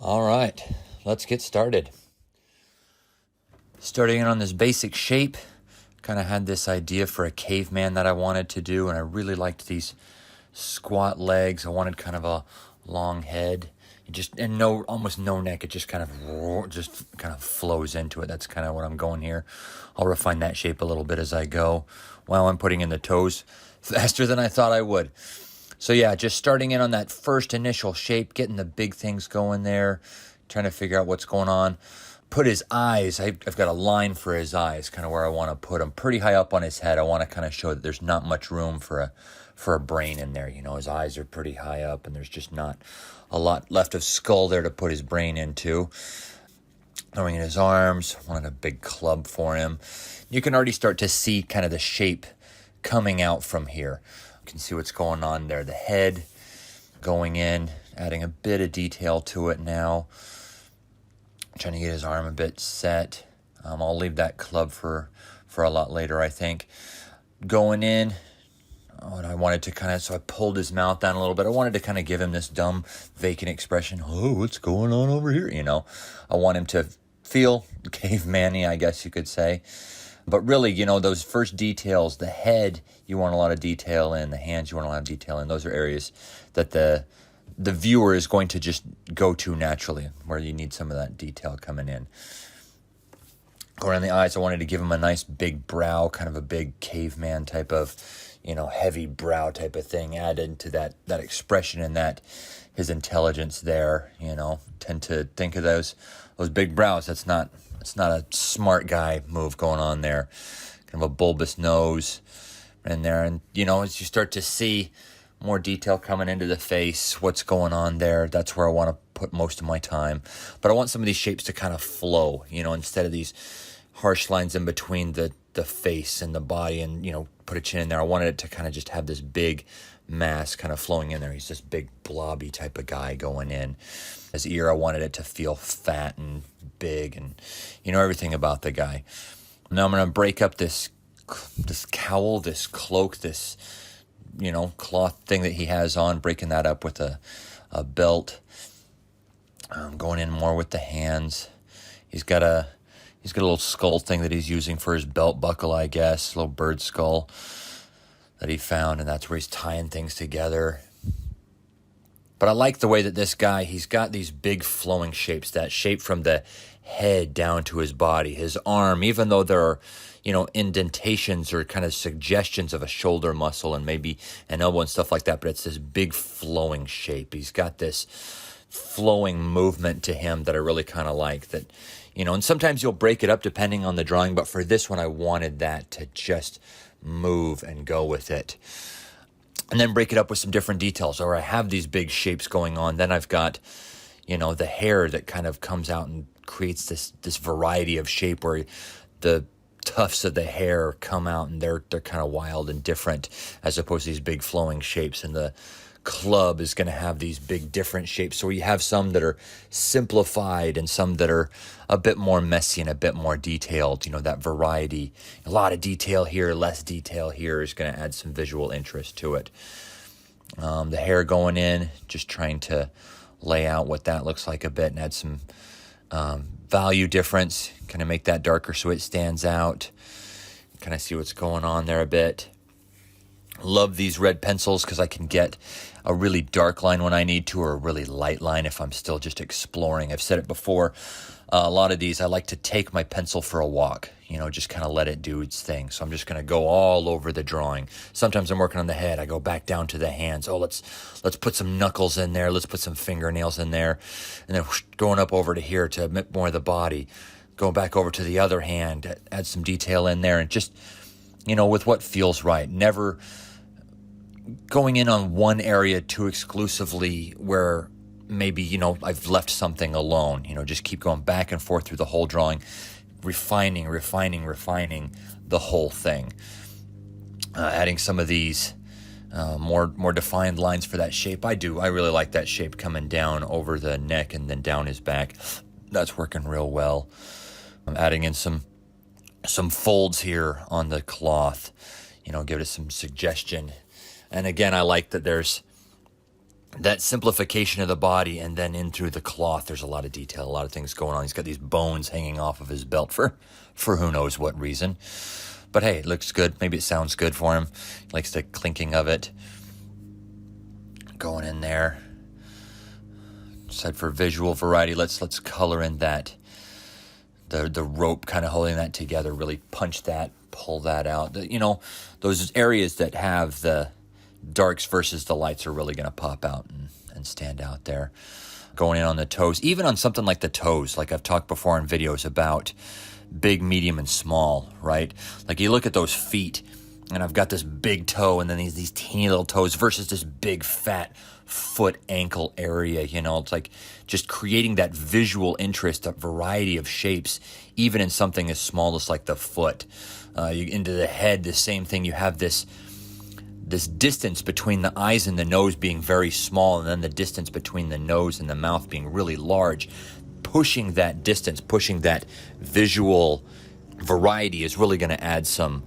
All right, let's get started. Starting in on this basic shape, kind of had this idea for a caveman that I wanted to do, and I really liked these squat legs. I wanted kind of a long head, and almost no neck. It just kind of flows into it. That's kind of what I'm going here. I'll refine that shape a little bit as I go while I'm putting in the toes faster than I thought I would. So yeah, just starting in on that first initial shape, getting the big things going there, trying to figure out what's going on. Put his eyes, I've got a line for his eyes, kind of where I want to put him, pretty high up on his head. I want to kind of show that there's not much room for a brain in there. You know, his eyes are pretty high up, and there's just not a lot left of skull there to put his brain into. Throwing in his arms, wanted a big club for him. You can already start to see kind of the shape coming out from here. You can see what's going on there. The head going in, adding a bit of detail to it now. Trying to get his arm a bit set. I'll leave that club for a lot later, I think. Going in, and I wanted to so I pulled his mouth down a little bit. I wanted to kind of give him this dumb, vacant expression. Oh, what's going on over here? You know, I want him to feel caveman-y, I guess you could say. But really, you know, those first details, the head, you want a lot of detail in. The hands, you want a lot of detail in. Those are areas that the viewer is going to just go to naturally, where you need some of that detail coming in. Going around the eyes, I wanted to give him a nice big brow, kind of a big caveman type of, you know, heavy brow type of thing, add into that expression and that his intelligence there. You know, tend to think of those big brows. It's not a smart guy move going on there. Kind of a bulbous nose in there. And, you know, as you start to see more detail coming into the face, what's going on there, that's where I want to put most of my time. But I want some of these shapes to kind of flow, you know, instead of these harsh lines in between the face and the body and, you know, put a chin in there. I wanted it to kind of just have this big mass kind of flowing in there. He's this big blobby type of guy going in. His ear, I wanted it to feel fat and big and, you know, everything about the guy. Now I'm going to break up this cowl, this cloak, this, you know, cloth thing that he has on, breaking that up with a belt. Going in more with the hands. He's got a little skull thing that he's using for his belt buckle, I guess, a little bird skull that he found, and that's where he's tying things together. But I like the way that this guy, he's got these big flowing shapes, that shape from the head down to his body, his arm, even though there are, you know, indentations or kind of suggestions of a shoulder muscle and maybe an elbow and stuff like that, but it's this big flowing shape. He's got this flowing movement to him that I really kind of like, that, you know, and sometimes you'll break it up depending on the drawing, but for this one I wanted that to just move and go with it. And then break it up with some different details. Or I have these big shapes going on. Then I've got, you know, the hair that kind of comes out and creates this variety of shape where the tufts of the hair come out and they're kind of wild and different, as opposed to these big flowing shapes. And the club is going to have these big different shapes. So you have some that are simplified and some that are a bit more messy and a bit more detailed. You know, that variety, a lot of detail here, less detail here, is going to add some visual interest to it. The hair going in, just trying to lay out what that looks like a bit and add some value difference, kind of make that darker so it stands out. Kind of see what's going on there a bit. Love these red pencils because I can get a really dark line when I need to, or a really light line if I'm still just exploring. I've said it before, a lot of these I like to take my pencil for a walk, you know, just kind of let it do its thing. So I'm just going to go all over the drawing. Sometimes I'm working on the head, I go back down to the hands. Oh, let's put some knuckles in there, let's put some fingernails in there, and then going up over to here to a bit more of the body, going back over to the other hand, add some detail in there, and just, you know, with what feels right. Never going in on one area too exclusively where maybe, you know, I've left something alone. You know, just keep going back and forth through the whole drawing, refining the whole thing. Adding some of these more defined lines for that shape. I really like that shape coming down over the neck and then down his back. That's working real well. I'm adding in some folds here on the cloth, you know, give it some suggestion. And again, I like that there's that simplification of the body, and then in through the cloth, there's a lot of detail, a lot of things going on. He's got these bones hanging off of his belt for who knows what reason. But hey, it looks good. Maybe it sounds good for him. He likes the clinking of it. Going in there. Said for visual variety, let's color in that. The rope kind of holding that together, really punch that, pull that out. Those areas that have the darks versus the lights are really going to pop out and stand out there. Going in on the toes, even on something like the toes, like I've talked before in videos about big, medium, and small, right? Like you look at those feet, and I've got this big toe and then these teeny little toes versus this big, fat foot ankle area. It's like just creating that visual interest, a variety of shapes, even in something as small as like the foot. Into the head, the same thing. You have this distance between the eyes and the nose being very small, and then the distance between the nose and the mouth being really large. Pushing that distance, pushing that visual variety is really going to add some,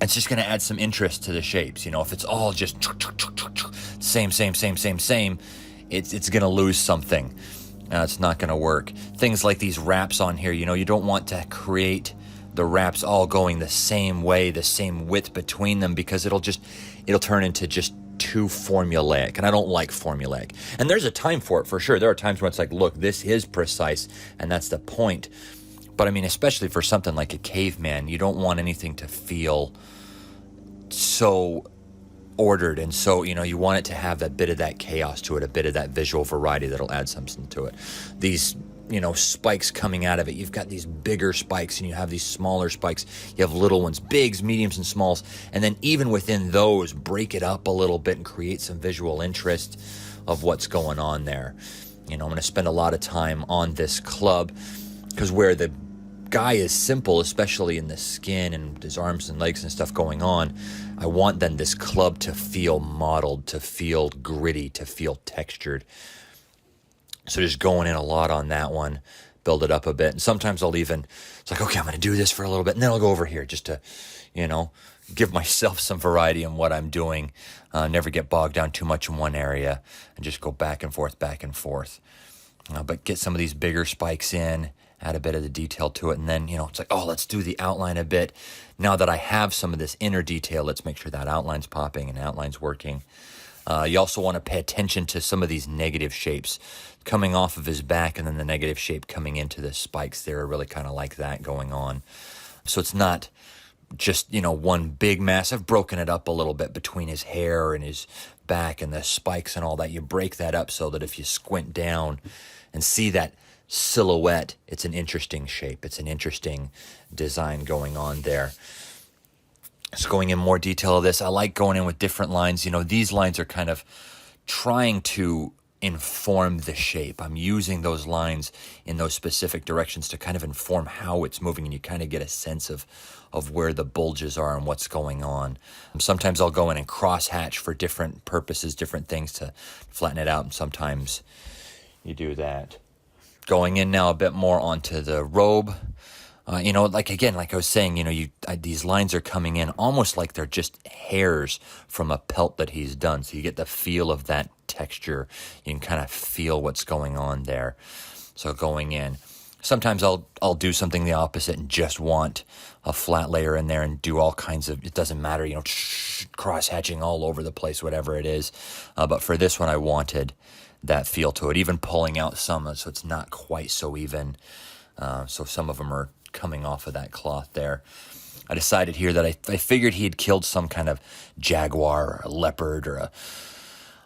it's just going to add some interest to the shapes. If it's all just same, it's going to lose something. It's not going to work. Things like these wraps on here, you don't want to create the wraps all going the same way, the same width between them, because it'll turn into just too formulaic, and I don't like formulaic. And there's a time for it, for sure. There are times when it's like, look, this is precise, and that's the point. But I mean, especially for something like a caveman, you don't want anything to feel so ordered, and so you want it to have a bit of that chaos to it, a bit of that visual variety that'll add something to it. These spikes coming out of it, you've got these bigger spikes and you have these smaller spikes, you have little ones, bigs, mediums, and smalls, and then even within those, break it up a little bit and create some visual interest of what's going on there. I'm going to spend a lot of time on this club, because where the guy is simple, especially in the skin and his arms and legs and stuff going on, I want then this club to feel modeled, to feel gritty, to feel textured. So just going in a lot on that one, build it up a bit. And sometimes it's like, okay, I'm going to do this for a little bit, and then I'll go over here just to, give myself some variety in what I'm doing. Never get bogged down too much in one area, and just go back and forth. But get some of these bigger spikes in, add a bit of the detail to it, and then, it's like, oh, let's do the outline a bit. Now that I have some of this inner detail, let's make sure that outline's popping and outline's working. You also want to pay attention to some of these negative shapes coming off of his back, and then the negative shape coming into the spikes there, really kind of like that going on. So it's not just, one big mass. I've broken it up a little bit between his hair and his back and the spikes and all that. You break that up so that if you squint down and see that silhouette, it's an interesting shape. It's an interesting design going on there. So going in more detail of this, I like going in with different lines. These lines are kind of trying to inform the shape. I'm using those lines in those specific directions to kind of inform how it's moving, and you kind of get a sense of where the bulges are and what's going on. Sometimes I'll go in and cross hatch for different purposes, different things to flatten it out, and sometimes you do that. Going in now a bit more onto the robe. Like I was saying, these lines are coming in almost like they're just hairs from a pelt that he's done. So you get the feel of that texture. You can kind of feel what's going on there. So going in, sometimes I'll do something the opposite and just want a flat layer in there and do all kinds of, it doesn't matter, cross hatching all over the place, whatever it is. But for this one, I wanted that feel to it, even pulling out some so it's not quite so even. So some of them are coming off of that cloth there. I decided here that I figured he had killed some kind of jaguar or a leopard or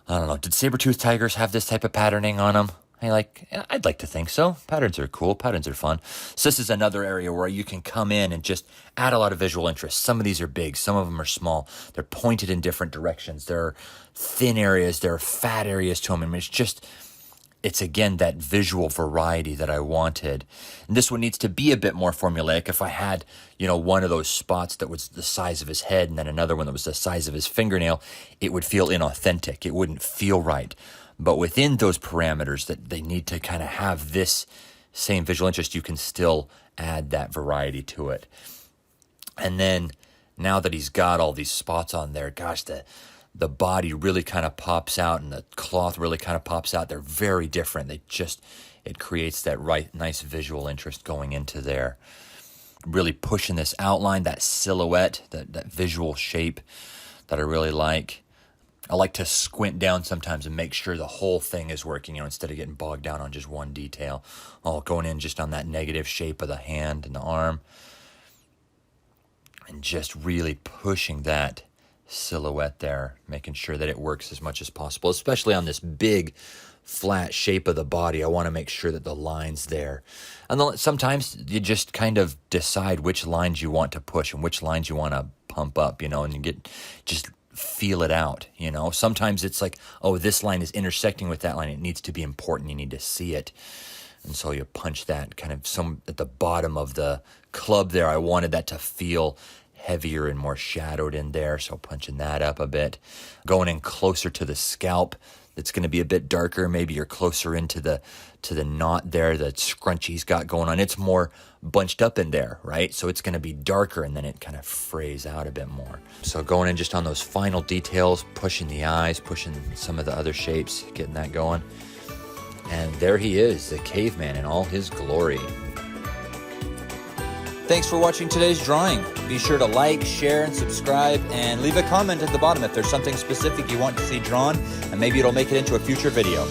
I don't know. Did saber-toothed tigers have this type of patterning on them? I'd like to think so. Patterns are cool. Patterns are fun. So this is another area where you can come in and just add a lot of visual interest. Some of these are big. Some of them are small. They're pointed in different directions. There are thin areas. There are fat areas to them. I mean, it's again that visual variety that I wanted. And this one needs to be a bit more formulaic. If I had, one of those spots that was the size of his head and then another one that was the size of his fingernail, it would feel inauthentic. It wouldn't feel right. But within those parameters that they need to kind of have this same visual interest, you can still add that variety to it. And then now that he's got all these spots on there, gosh, the body really kind of pops out and the cloth really kind of pops out. They're very different. It creates that nice visual interest going into there. Really pushing this outline, that silhouette, that visual shape that I really like. I like to squint down sometimes and make sure the whole thing is working, instead of getting bogged down on just one detail. Going in just on that negative shape of the hand and the arm. And just really pushing that silhouette there, making sure that it works as much as possible, especially on this big flat shape of the body. I want to make sure that the line's there. And then sometimes you just kind of decide which lines you want to push and which lines you want to pump up, and you just feel it out, Sometimes it's like, oh, this line is intersecting with that line. It needs to be important. You need to see it. And so you punch that kind of at the bottom of the club there. I wanted that to feel heavier and more shadowed in there, so punching that up a bit. Going in closer to the scalp, it's going to be a bit darker. Maybe you're closer into the knot there, the scrunch he's got going on. It's more bunched up in there, right? So it's going to be darker, and then it kind of frays out a bit more. So going in just on those final details, pushing the eyes, pushing some of the other shapes, getting that going. And there he is, the caveman in all his glory. Thanks for watching today's drawing. Be sure to like, share, and subscribe, and leave a comment at the bottom if there's something specific you want to see drawn, and maybe it'll make it into a future video.